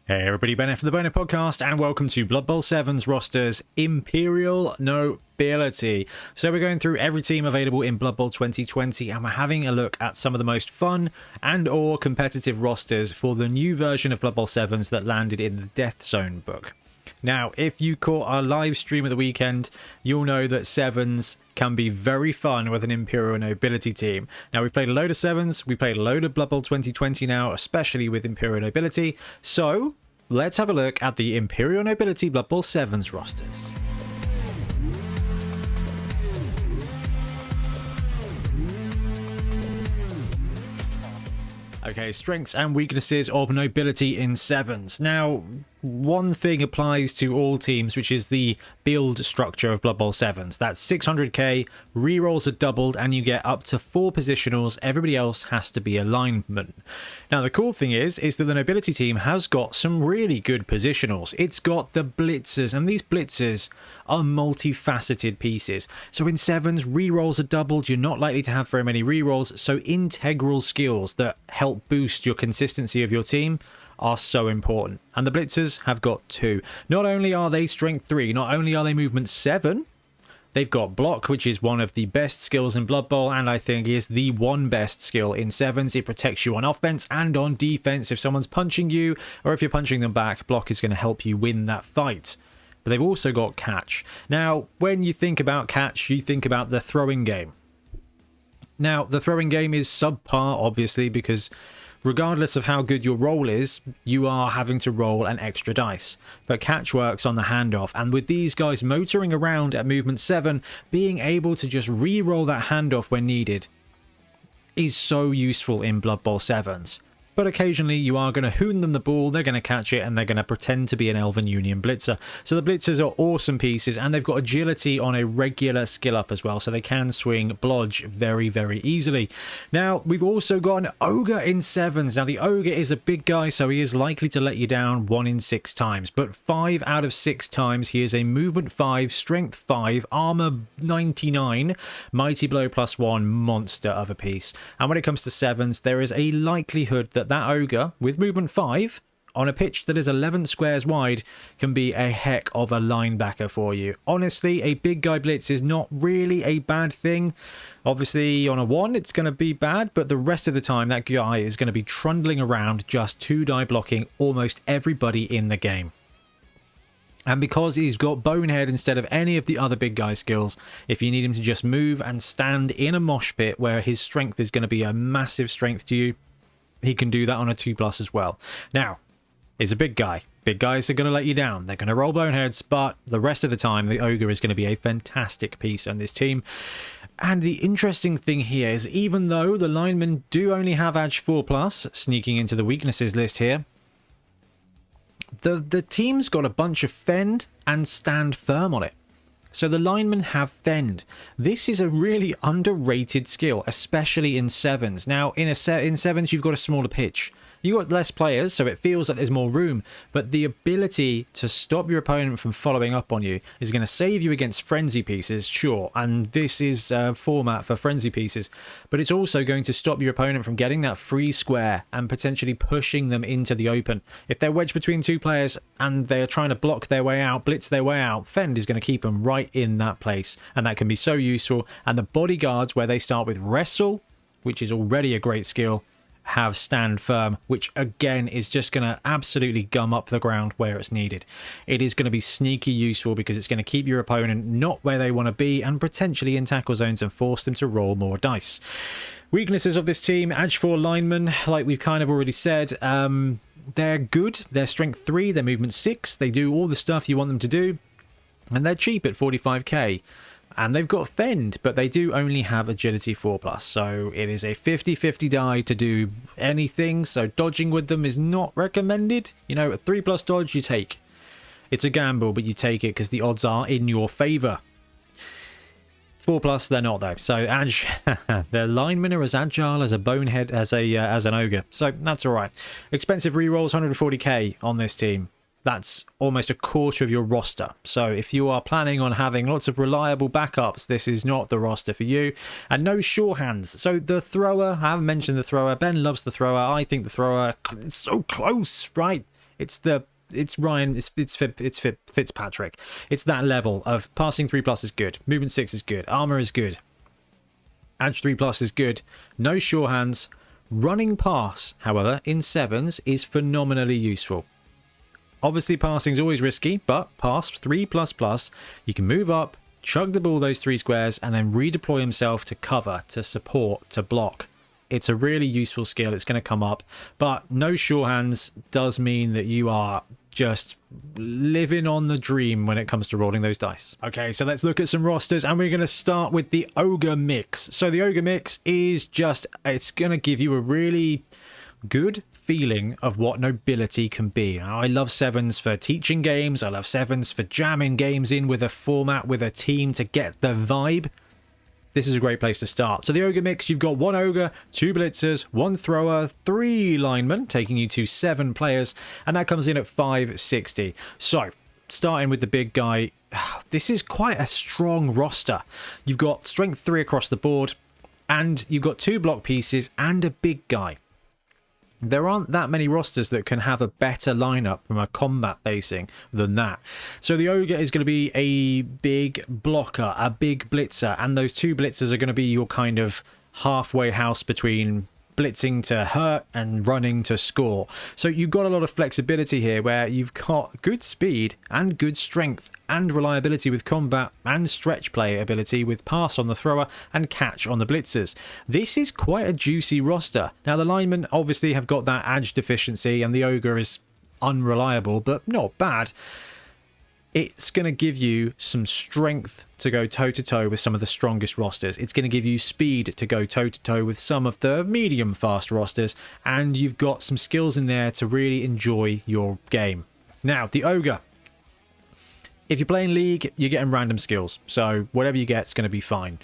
Hey everybody, Bonehead from the Bonehead Podcast, and welcome to Blood Bowl 7's roster's Imperial Nobility. So we're going through every team available in Blood Bowl 2020, and we're having a look at some of the most fun and or competitive rosters for the new version of Blood Bowl 7s that landed in the Deathzone book. Now, if you caught our live stream at the weekend, you'll know that 7s can be very fun with an Imperial Nobility team. Now, we've played a load of 7s, we played a load of Blood Bowl 2020 now, especially with Imperial Nobility. So, let's have a look at the Imperial Nobility Blood Bowl 7s rosters. Okay, strengths and weaknesses of Nobility in 7s. Now, one thing applies to all teams, which is the build structure of Blood Bowl 7s. That's 600k, rerolls are doubled, and you get up to 4 positionals. Everybody else has to be a lineman. Now, the cool thing is that the Nobility team has got some really good positionals. It's got the blitzers, and these blitzers are multifaceted pieces. So in 7s, rerolls are doubled. You're not likely to have very many rerolls, so integral skills that help boost your consistency of your team are so important. And the blitzers have got 2. Not only are they strength 3, not only are they movement 7, they've got block, which is one of the best skills in Blood Bowl, and I think is the one best skill in 7s. It protects you on offense and on defense. If someone's punching you, or if you're punching them back, block is going to help you win that fight. But they've also got catch. Now, when you think about catch, you think about the throwing game. Now, the throwing game is subpar, obviously, because regardless of how good your roll is, you are having to roll an extra dice. But catch works on the handoff, and with these guys motoring around at movement 7, being able to just re-roll that handoff when needed is so useful in Blood Bowl 7s. But occasionally you are going to hoon them the ball, they're going to catch it, and they're going to pretend to be an Elven Union blitzer. So the blitzers are awesome pieces, and they've got agility on a regular skill up as well, so they can swing blodge very, very easily. Now, we've also got an Ogre in 7s. Now, the Ogre is a big guy, so he is likely to let you down 1 in 6 times, but 5 out of 6 times he is a movement 5, strength 5, armor 99, mighty blow +1 monster of a piece. And when it comes to 7s, there is a likelihood that Ogre, with movement 5, on a pitch that is 11 squares wide, can be a heck of a linebacker for you. Honestly, a big guy blitz is not really a bad thing. Obviously, on a 1, it's going to be bad, but the rest of the time, that guy is going to be trundling around, just 2-die blocking almost everybody in the game. And because he's got Bonehead instead of any of the other big guy skills, if you need him to just move and stand in a mosh pit where his strength is going to be a massive strength to you, he can do that on a 2+ as well. Now, he's a big guy. Big guys are going to let you down. They're going to roll boneheads, but the rest of the time, the Ogre is going to be a fantastic piece on this team. And the interesting thing here is, even though the linemen do only have Edge 4+, sneaking into the weaknesses list here, the team's got a bunch of fend and stand firm on it. So the linemen have fend. This is a really underrated skill, especially in 7s. Now, in 7s, you've got a smaller pitch. You've got less players, so it feels like there's more room. But the ability to stop your opponent from following up on you is going to save you against frenzy pieces, sure. And this is a format for frenzy pieces. But it's also going to stop your opponent from getting that free square and potentially pushing them into the open. If they're wedged between 2 players and they're trying to block their way out, blitz their way out, fend is going to keep them right in that place. And that can be so useful. And the bodyguards, where they start with wrestle, which is already a great skill, have stand firm, which again is just going to absolutely gum up the ground where it's needed. It is going to be sneaky useful because it's going to keep your opponent not where they want to be and potentially in tackle zones and force them to roll more dice. Weaknesses of this team: Edge 4 linemen, like we've kind of already said. They're good. They're strength 3, they're movement 6, they do all the stuff you want them to do, and they're cheap at 45k. And they've got fend, but they do only have agility 4+. So it is a 50-50 die to do anything. So dodging with them is not recommended. You know, a 3+ dodge you take. It's a gamble, but you take it because the odds are in your favor. 4+, they're not though. So Edge, their linemen are as agile as a Bonehead as an Ogre. So that's all right. Expensive rerolls, 140k on this team. That's almost a quarter of your roster. So if you are planning on having lots of reliable backups, this is not the roster for you. And no sure hands. So the thrower, I haven't mentioned the thrower. Ben loves the thrower. I think the thrower is so close, right? It's Ryan, it's Fitzpatrick. It's that level of passing 3+ is good, movement 6 is good, armor is good, edge 3+ is good, no sure hands. Running pass, however, in 7s is phenomenally useful. Obviously, passing is always risky, but pass 3++, you can move up, chug the ball those 3 squares, and then redeploy himself to cover, to support, to block. It's a really useful skill. It's going to come up, but no sure hands does mean that you are just living on the dream when it comes to rolling those dice. Okay, so let's look at some rosters, and we're going to start with the Ogre mix. So the Ogre mix is just, it's going to give you a really good feeling of what nobility can be. Now, I love 7s for teaching games. I love 7s for jamming games in with a format, with a team to get the vibe. This is a great place to start. So the Ogre mix, you've got 1 Ogre, 2 Blitzers, 1 Thrower, 3 Linemen, taking you to 7 players, and that comes in at 560. So, starting with the big guy, this is quite a strong roster. You've got Strength 3 across the board, and you've got 2 block pieces and a big guy. There aren't that many rosters that can have a better lineup from a combat facing than that. So the Ogre is going to be a big blocker, a big blitzer, and those 2 blitzers are going to be your kind of halfway house between blitzing to hurt and running to score. So you've got a lot of flexibility here where you've got good speed and good strength and reliability with combat and stretch play ability with pass on the thrower and catch on the blitzers. This is quite a juicy roster. Now the linemen obviously have got that edge deficiency and the Ogre is unreliable, but not bad. It's going to give you some strength to go toe-to-toe with some of the strongest rosters. It's going to give you speed to go toe-to-toe with some of the medium-fast rosters. And you've got some skills in there to really enjoy your game. Now, the Ogre. If you're playing League, you're getting random skills. So whatever you get is going to be fine.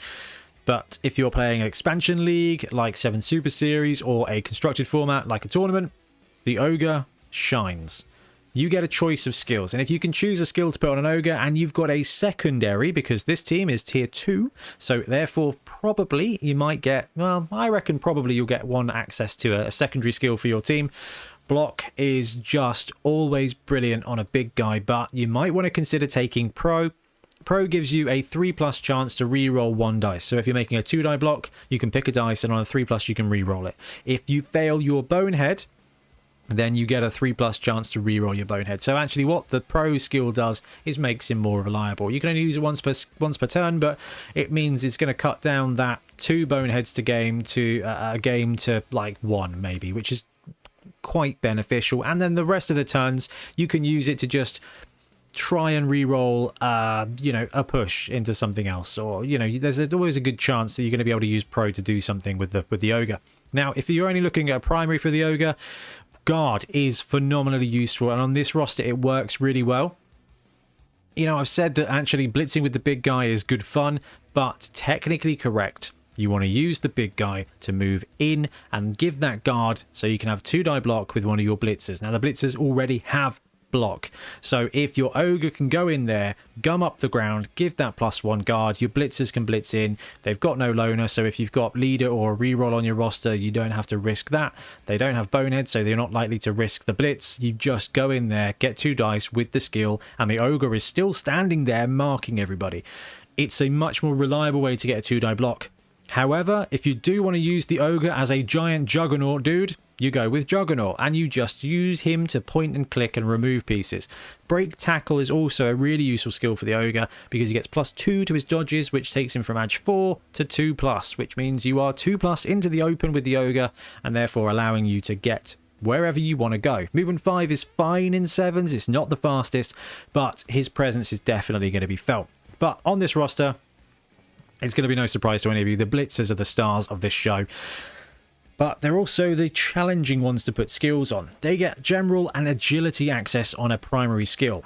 But if you're playing an expansion league, like 7 Super Series, or a constructed format like a tournament, the Ogre shines. You get a choice of skills, and if you can choose a skill to put on an Ogre and you've got a secondary, because this team is tier 2, so therefore probably you might get, well, I reckon probably you'll get one access to a secondary skill for your team. Block is just always brilliant on a big guy, but you might want to consider taking Pro. Pro gives you a 3+ chance to re-roll 1 dice. So if you're making a 2-die block, you can pick a dice, and on a 3+ you can re-roll it. If you fail your Bonehead, then you get a 3+ chance to reroll your Bonehead. So actually what the Pro skill does is makes him more reliable. You can only use it once per turn, but it means it's going to cut down that 2 Boneheads to game to a game to like 1 maybe, which is quite beneficial. And then the rest of the turns you can use it to just try and re-roll a push into something else, or there's always a good chance that you're going to be able to use Pro to do something with the Ogre. Now if you're only looking at a primary for the Ogre, Guard is phenomenally useful, and on this roster it works really well. I've said that actually blitzing with the big guy is good fun, but technically correct. You want to use the big guy to move in and give that guard so you can have 2-die block with one of your blitzers. Now the blitzers already have block, so if your Ogre can go in there, gum up the ground, give that +1 guard, your blitzers can blitz in. They've got no loner, so if you've got leader or a reroll on your roster, you don't have to risk that. They don't have Bonehead, so they're not likely to risk the blitz. You just go in there, get 2 dice with the skill, and the Ogre is still standing there marking everybody. It's a much more reliable way to get a 2-die block. However, if you do want to use the Ogre as a giant juggernaut dude, you go with Juggernaut, and you just use him to point and click and remove pieces. Break Tackle is also a really useful skill for the Ogre, because he gets +2 to his dodges, which takes him from edge 4 to 2+, which means you are 2+ into the open with the Ogre, and therefore allowing you to get wherever you want to go. Movement 5 is fine in 7s, it's not the fastest, but his presence is definitely going to be felt. But on this roster, it's going to be no surprise to any of you, the blitzers are the stars of this show. But they're also the challenging ones to put skills on. They get general and agility access on a primary skill.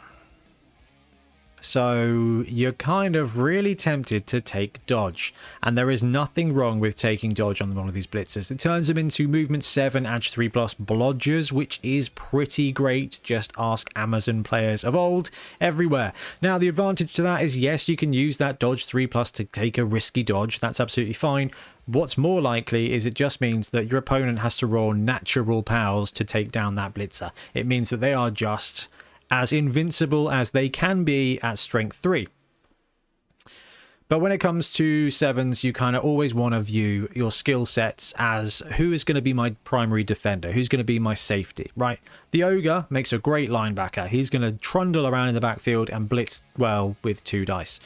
So you're kind of really tempted to take dodge, and there is nothing wrong with taking dodge on one of these blitzers. It turns them into movement 7 edge 3+ blodgers, which is pretty great. Just ask Amazon players of old everywhere. Now the advantage to that is, yes, you can use that dodge 3+ to take a risky dodge. That's absolutely fine. What's more likely is it just means that your opponent has to roll natural powers to take down that blitzer. It means that they are just as invincible as they can be at strength 3. But when it comes to 7s, you kind of always want to view your skill sets as who is going to be my primary defender, who's going to be my safety, right? The Ogre makes a great linebacker. He's going to trundle around in the backfield and blitz well with 2 dice.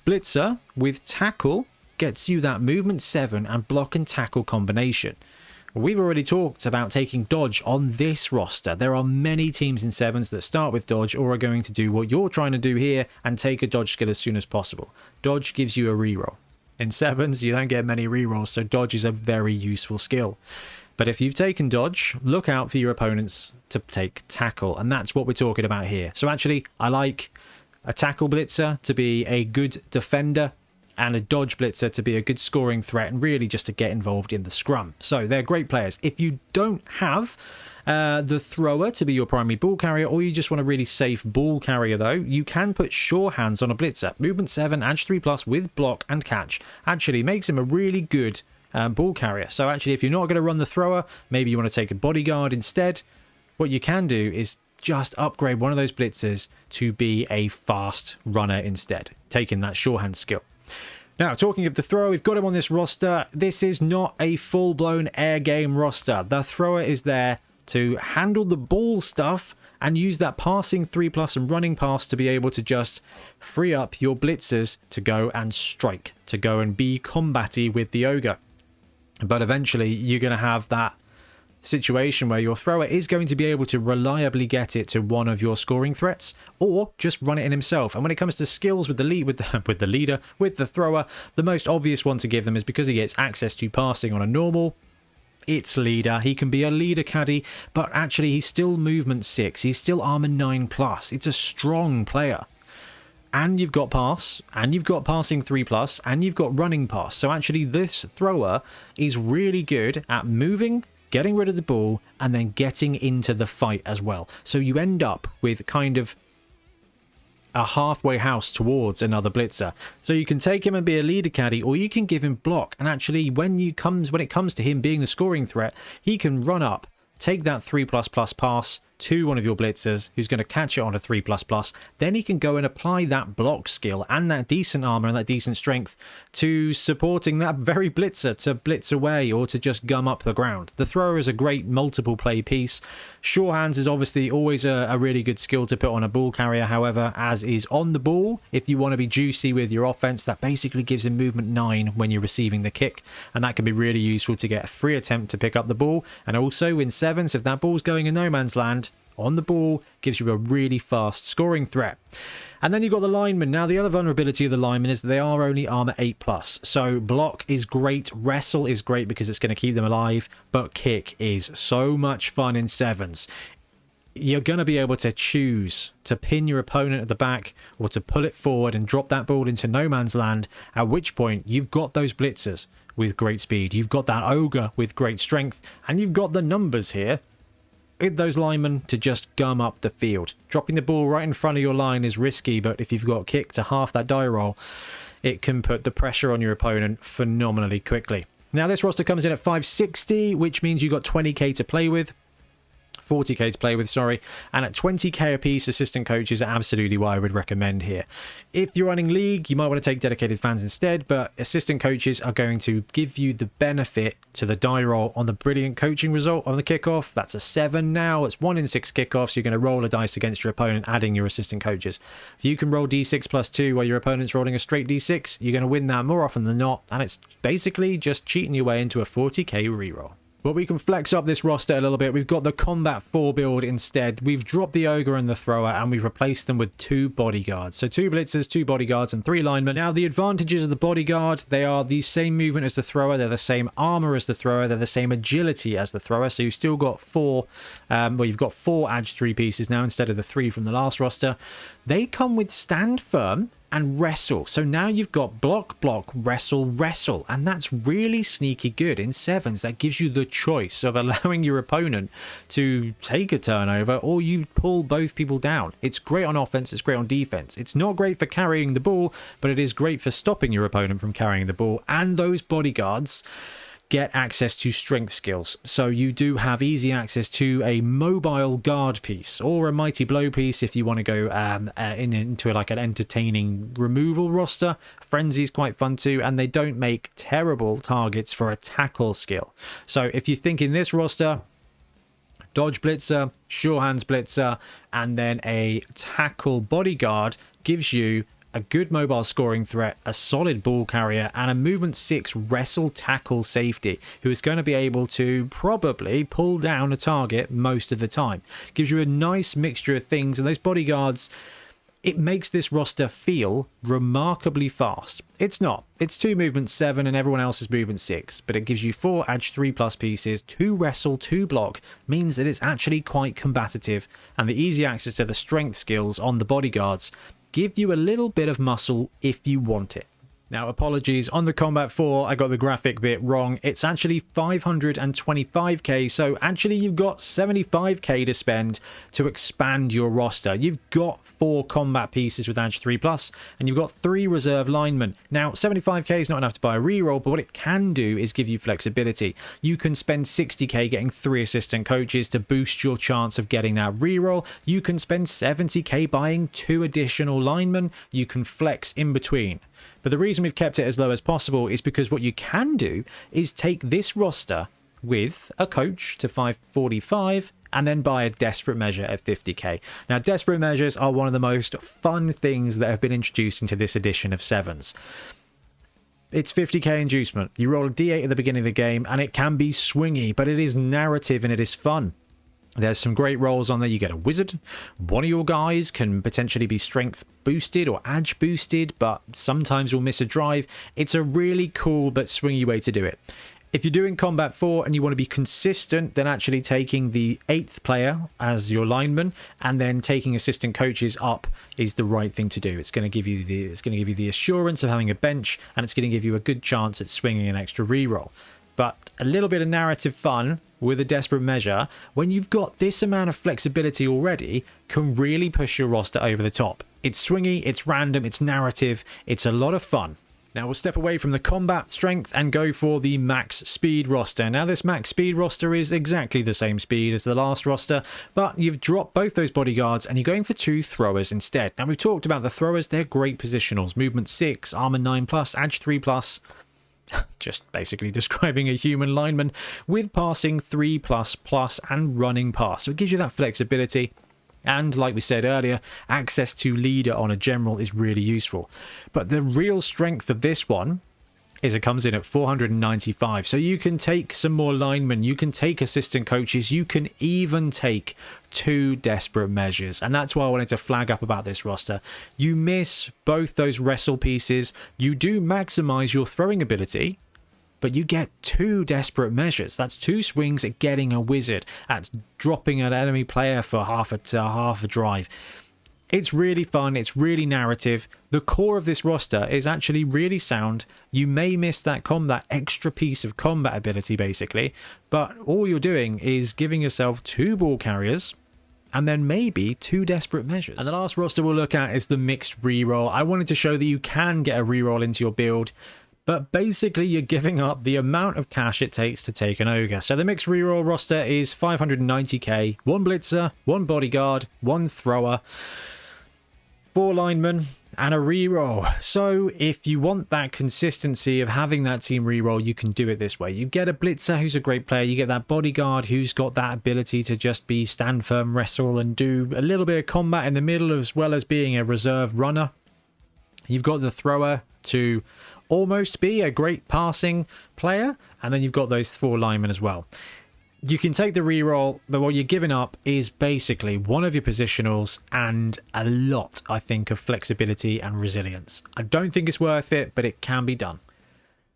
Blitzer with tackle gets you that movement 7 and block and tackle combination. We've already talked about taking dodge on this roster. There are many teams in 7s that start with dodge or are going to do what you're trying to do here and take a dodge skill as soon as possible. Dodge gives you a reroll. In 7s, you don't get many rerolls, so dodge is a very useful skill. But if you've taken dodge, look out for your opponents to take tackle, and that's what we're talking about here. So actually, I like a tackle blitzer to be a good defender, and a dodge blitzer to be a good scoring threat, and really just to get involved in the scrum. So they're great players. If you don't have the thrower to be your primary ball carrier, or you just want a really safe ball carrier though, you can put sure hands on a blitzer. Movement 7, edge 3+ with block and catch actually makes him a really good ball carrier. So actually, if you're not going to run the thrower, maybe you want to take a bodyguard instead, what you can do is just upgrade one of those blitzers to be a fast runner instead, taking that sure hand skill. Now, talking of the thrower, we've got him on this roster. This is not a full-blown air game roster. The thrower is there to handle the ball stuff and use that passing 3+ and running pass to be able to just free up your blitzers to go and strike, to go and be combatty with the Ogre. But eventually, you're going to have that situation where your thrower is going to be able to reliably get it to one of your scoring threats, or just run it in himself. And when it comes to skills with the thrower, the most obvious one to give them is, because he gets access to passing on a normal, it's leader. He can be a leader caddy, but actually he's still movement 6. He's still armor 9+. It's a strong player. And you've got pass, and you've got passing 3+, and you've got running pass. So actually this thrower is really good at moving, getting rid of the ball, and then getting into the fight as well. So you end up with kind of a halfway house towards another blitzer. So you can take him and be a leader caddy, or you can give him block. And actually, when it comes to him being the scoring threat, he can run up, take that 3++ pass to one of your blitzers, who's going to catch it on a 3++. Then he can go and apply that block skill and that decent armor and that decent strength to supporting that very blitzer to blitz away or to just gum up the ground. The thrower is a great multiple play piece. Sure hands is obviously always a really good skill to put on a ball carrier. However, as is on the ball, if you want to be juicy with your offense, that basically gives him movement 9 when you're receiving the kick, and that can be really useful to get a free attempt to pick up the ball. And also in 7s, if that ball's going in no man's land, on the ball gives you a really fast scoring threat. And then you've got the linemen. Now, the other vulnerability of the linemen is that they are only armor 8+. So block is great, wrestle is great because it's going to keep them alive, but kick is so much fun in 7s. You're going to be able to choose to pin your opponent at the back or to pull it forward and drop that ball into no man's land, at which point you've got those blitzers with great speed, you've got that Ogre with great strength, and you've got the numbers here with those linemen to just gum up the field. Dropping the ball right in front of your line is risky, but if you've got kick to half that die roll, it can put the pressure on your opponent phenomenally quickly. Now, this roster comes in at 560, which means you've got 20k to play with. 40k to play with, sorry, and at 20k a piece, assistant coaches are absolutely what I would recommend here. If you're running league, you might want to take dedicated fans instead, but assistant coaches are going to give you the benefit to the die roll on the brilliant coaching result on the kickoff. That's a 7 now. It's 1 in 6 kickoffs. You're going to roll a dice against your opponent, adding your assistant coaches. If you can roll d6 plus 2 while your opponent's rolling a straight d6, you're going to win that more often than not, and it's basically just cheating your way into a 40k reroll. But we can flex up this roster a little bit. We've got the Combat 4 build instead. We've dropped the Ogre and the Thrower, and we've replaced them with 2 bodyguards. So 2 blitzers, 2 bodyguards, and 3 linemen. Now, the advantages of the bodyguard, they are the same movement as the Thrower. They're the same armor as the Thrower. They're the same agility as the Thrower. So you've still got 4, well, you've got 4 Edge 3 pieces now instead of the 3 from the last roster. They come with Stand Firm and Wrestle. So now you've got block, block, wrestle, wrestle. And that's really sneaky good in 7s. That gives you the choice of allowing your opponent to take a turnover, or you pull both people down. It's great on offense, it's great on defense. It's not great for carrying the ball, but it is great for stopping your opponent from carrying the ball. And those bodyguards get access to strength skills, so you do have easy access to a mobile guard piece or a mighty blow piece if you want to go into like an entertaining removal roster. Frenzy's quite fun too, and they don't make terrible targets for a tackle skill. So if you think in this roster, dodge blitzer, sure hands blitzer, and then a tackle bodyguard gives you a good mobile scoring threat, a solid ball carrier, and a movement 6 wrestle tackle safety who is going to be able to probably pull down a target most of the time. Gives you a nice mixture of things, and those bodyguards, it makes this roster feel remarkably fast. It's not. It's 2 movement 7 and everyone else is movement 6, but it gives you 4 edge 3+ pieces, 2 wrestle, 2 block, means that it's actually quite combative, and the easy access to the strength skills on the bodyguards give you a little bit of muscle if you want it. Now, apologies, on the Combat 4, I got the graphic bit wrong. It's actually 525k, so actually you've got 75k to spend to expand your roster. You've got 4 combat pieces with Edge 3+, and you've got 3 reserve linemen. Now, 75k is not enough to buy a reroll, but what it can do is give you flexibility. You can spend 60k getting 3 assistant coaches to boost your chance of getting that reroll. You can spend 70k buying 2 additional linemen. You can flex in between. But the reason we've kept it as low as possible is because what you can do is take this roster with a coach to 545 and then buy a desperate measure at 50k. Now, desperate measures are one of the most fun things that have been introduced into this edition of 7s. It's 50k inducement. You roll a d8 at the beginning of the game and it can be swingy, but it is narrative and it is fun. There's some great rolls on there. You get a wizard. One of your guys can potentially be strength boosted or edge boosted, but sometimes will miss a drive. It's a really cool but swingy way to do it. If you're doing Combat 4 and you want to be consistent, then actually taking the 8th player as your lineman and then taking assistant coaches up is the right thing to do. It's going to give you the assurance of having a bench, and it's going to give you a good chance at swinging an extra reroll. But a little bit of narrative fun with a desperate measure, when you've got this amount of flexibility already, can really push your roster over the top. It's swingy, it's random, it's narrative, it's a lot of fun. Now we'll step away from the combat strength and go for the max speed roster. Now this max speed roster is exactly the same speed as the last roster, but you've dropped both those bodyguards and you're going for 2 throwers instead. Now we've talked about the throwers, they're great positionals. Movement 6, armor 9+, edge 3+. Just basically describing a human lineman with passing 3++ and running past. So it gives you that flexibility. And like we said earlier, access to leader on a general is really useful. But the real strength of this one is it comes in at 495. So you can take some more linemen, you can take assistant coaches, you can even take 2 desperate measures. And that's why I wanted to flag up about this roster. You miss both those wrestle pieces. You do maximize your throwing ability, but you get 2 desperate measures. That's 2 swings at getting a wizard, at dropping an enemy player for half a drive. It's really fun. It's really narrative. The core of this roster is actually really sound. You may miss that extra piece of combat ability, basically, but all you're doing is giving yourself 2 ball carriers and then maybe 2 desperate measures. And the last roster we'll look at is the mixed reroll. I wanted to show that you can get a reroll into your build, but basically you're giving up the amount of cash it takes to take an ogre. So the mixed reroll roster is 590k, 1 blitzer, 1 bodyguard, 1 thrower, 4 linemen, and a reroll. So if you want that consistency of having that team reroll, you can do it this way. You get a blitzer who's a great player, you get that bodyguard who's got that ability to just be stand firm, wrestle, and do a little bit of combat in the middle as well as being a reserve runner. You've got the thrower to almost be a great passing player. And then you've got those 4 linemen as well. You can take the reroll, but what you're giving up is basically one of your positionals and a lot, I think, of flexibility and resilience. I don't think it's worth it, but it can be done.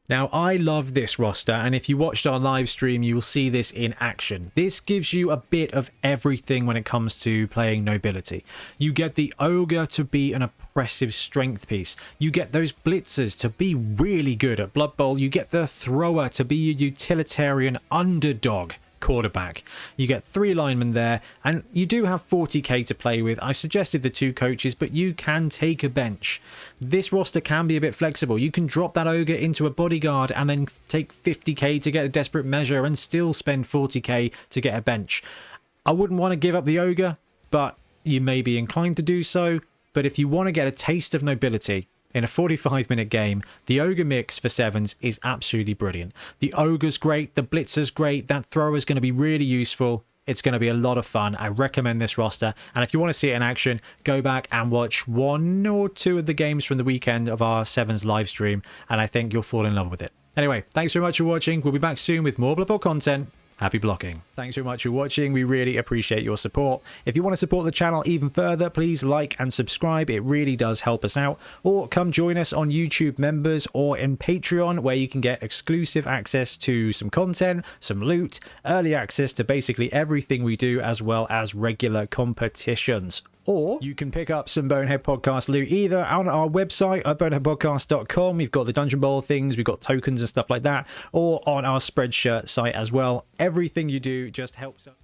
Now, I love this roster, and if you watched our live stream, you will see this in action. This gives you a bit of everything when it comes to playing nobility. You get the Ogre to be an oppressive strength piece. You get those blitzers to be really good at Blood Bowl. You get the thrower to be a utilitarian underdog quarterback. You get 3 linemen there, and you do have 40k to play with. I suggested the 2 coaches, but you can take a bench. This roster can be a bit flexible. You can drop that Ogre into a bodyguard and then take 50k to get a desperate measure and still spend 40k to get a bench. I wouldn't want to give up the Ogre, but you may be inclined to do so. But if you want to get a taste of nobility in a 45-minute game, the Ogre mix for 7s is absolutely brilliant. The Ogre's great, the Blitzer's great, that Thrower's going to be really useful. It's going to be a lot of fun. I recommend this roster. And if you want to see it in action, go back and watch 1 or 2 of the games from the weekend of our 7s live stream, and I think you'll fall in love with it. Anyway, thanks very much for watching. We'll be back soon with more Blood Bowl content. Happy blocking. Thanks very much for watching. We really appreciate your support. If you want to support the channel even further, please like and subscribe. It really does help us out. Or come join us on YouTube members or in Patreon, where you can get exclusive access to some content, some loot, early access to basically everything we do, as well as regular competitions. Or you can pick up some Bonehead Podcast loot either on our website at boneheadpodcast.com. We've got the Dungeon Bowl things, we've got tokens and stuff like that, or on our Spreadshirt site as well. Everything you do just helps us.